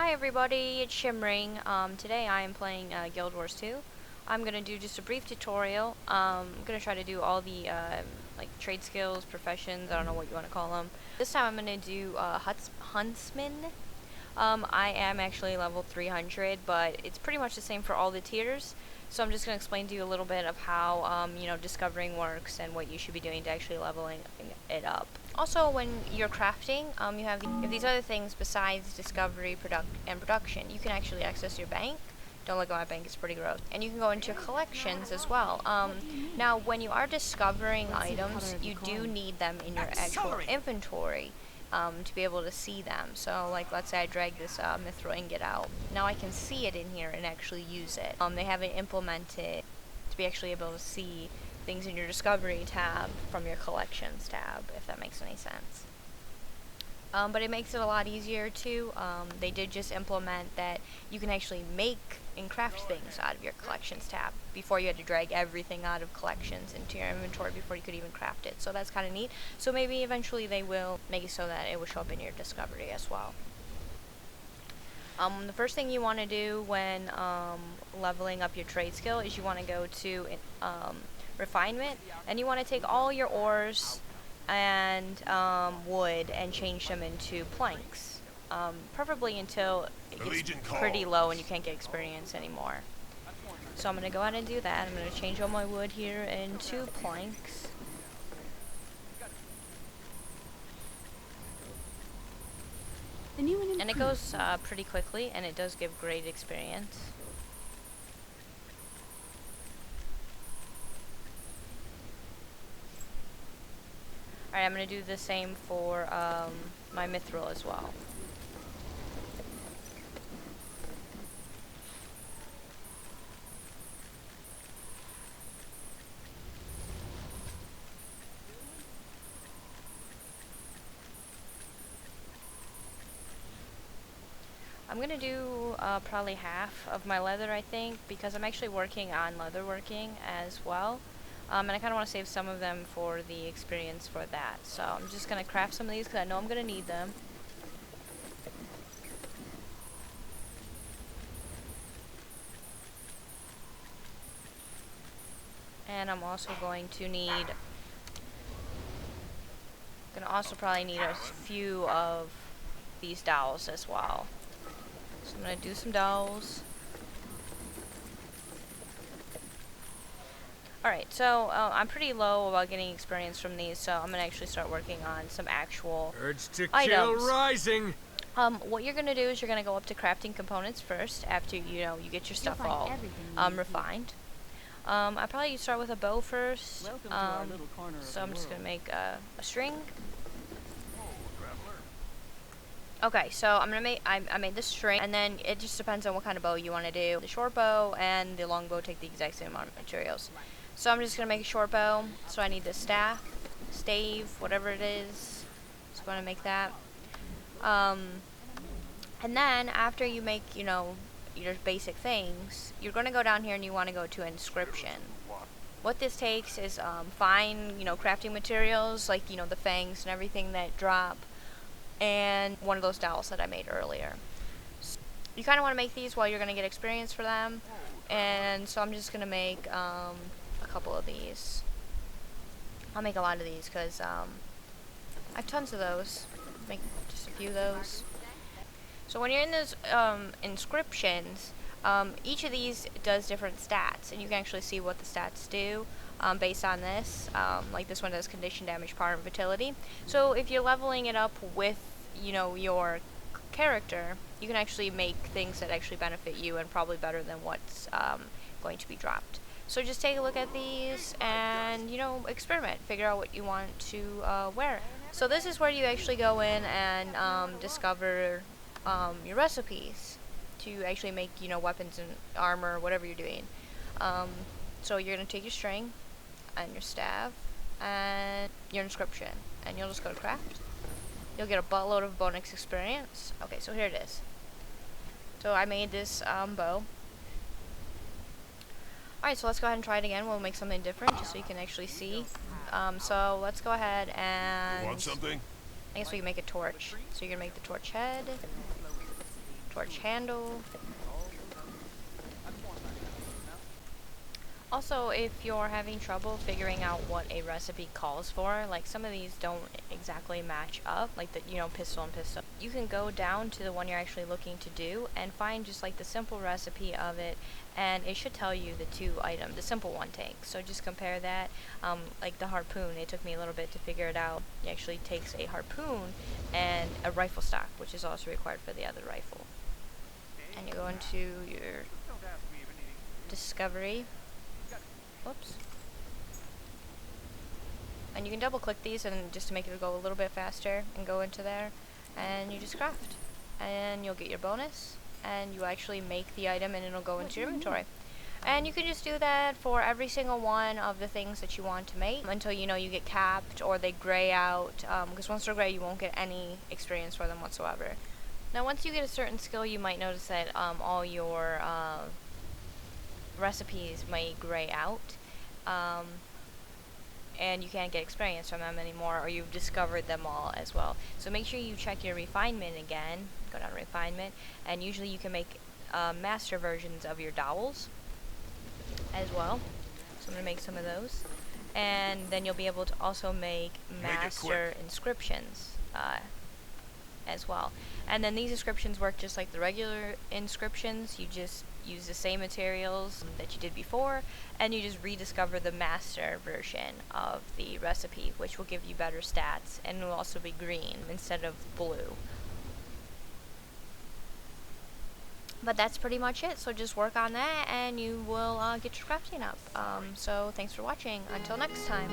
Hi everybody, it's Shimmering. Today I am playing Guild Wars 2. I'm going to do just a brief tutorial. I'm going to try to do all the like trade skills, professions, I don't know what you want to call them. This time I'm going to do Huntsman. I am actually level 300, but it's pretty much the same for all the tiers. So I'm just going to explain to you a little bit of how discovering works and what you should be doing to actually leveling it up. Also, when you're crafting, you have these other things besides discovery, production. You can actually access your bank. Don't look at my bank, it's pretty gross. And you can go into collections as well. Now, when you are discovering items, you do need them in your actual inventory to be able to see them. So, like, let's say I drag this mithril ingot out. Now I can see it in here and actually use it. They haven't implemented to be actually able to see things in your discovery tab from your collections tab, if that makes any sense. But it makes it a lot easier too. They did just implement that you can actually make and craft things out of your collections tab. Before you had to drag everything out of collections into your inventory before you could even craft it. So that's kind of neat. So maybe eventually they will make it so that it will show up in your discovery as well. The first thing you want to do when leveling up your trade skill is you want to go to refinement, and you want to take all your ores and wood and change them into planks, preferably until it gets pretty low and you can't get experience anymore. So I'm going to go ahead and do that. I'm going to change all my wood here into planks. And it goes pretty quickly, and it does give great experience. Alright, I'm going to do the same for my mithril as well. I'm going to do probably half of my leather, I think, because I'm actually working on leatherworking as well. And I kind of want to save some of them for the experience for that. So I'm just going to craft some of these because I know I'm going to need them. And I'm also going to need... probably need a few of these dowels as well. So I'm going to do some dowels. Alright, so I'm pretty low about getting experience from these, so I'm going to actually start working on some actual Urge to items. kill rising. What you're going to do is you're going to go up to crafting components first, after, you get your stuff all refined. I probably start with a bow first, so I'm just going to make a string. Okay, so I'm gonna make, I made the string, and then it just depends on what kind of bow you want to do. The short bow and the long bow take the exact same amount of materials. So I'm just gonna make a short bow, so I need the staff, stave, whatever it is. So I'm gonna make that. And then after you make, your basic things, you're gonna go down here and you want to go to inscription. What this takes is fine, crafting materials, like, the fangs and everything that drop, and one of those dowels that I made earlier. So you kind of want to make these while you're going to get experience for them, and so I'm just going to make a couple of these. I'll make a lot of these because I have tons of those. Make just a few of those. So when you're in those inscriptions, each of these does different stats, and you can actually see what the stats do based on this. Like this one does condition, damage, power, and vitality. So if you're leveling it up with, your character, you can actually make things that actually benefit you and probably better than what's going to be dropped. So just take a look at these and, experiment. Figure out what you want to wear. So this is where you actually go in and discover your recipes to actually make, weapons and armor, whatever you're doing. So you're going to take your string and your staff and your inscription, and you'll just go to craft. You'll get a buttload of bonus experience. Okay, so here it is. So I made this bow. Alright, so let's go ahead and try it again. We'll make something different just so you can actually see. So let's go ahead and... Want something? I guess we can make a torch. So you're going to make the torch head, torch handle. Also, if you're having trouble figuring out what a recipe calls for, like some of these don't exactly match up, like the, pistol and pistol, you can go down to the one you're actually looking to do and find just like the simple recipe of it, and it should tell you the two items the simple one takes. So just compare that. Like the harpoon, it took me a little bit to figure it out. It actually takes a harpoon and a rifle stock, which is also required for the other rifle. And you go into your discovery. Whoops. And you can double click these and just to make it go a little bit faster, and go into there and you just craft. And you'll get your bonus and you actually make the item and it'll go into your inventory. And you can just do that for every single one of the things that you want to make until you get capped or they gray out, because once they're gray you won't get any experience for them whatsoever. Now once you get a certain skill, you might notice that all your recipes may gray out, and you can't get experience from them anymore, or you've discovered them all as well. So make sure you check your refinement again, go down to refinement, and usually you can make master versions of your dowels as well. So I'm going to make some of those, and then you'll be able to also make master inscriptions as well. And then these inscriptions work just like the regular inscriptions. You just use the same materials that you did before, and you just rediscover the master version of the recipe, which will give you better stats, and it will also be green instead of blue. But that's pretty much it, so just work on that and you will get your crafting up. So thanks for watching. Until next time.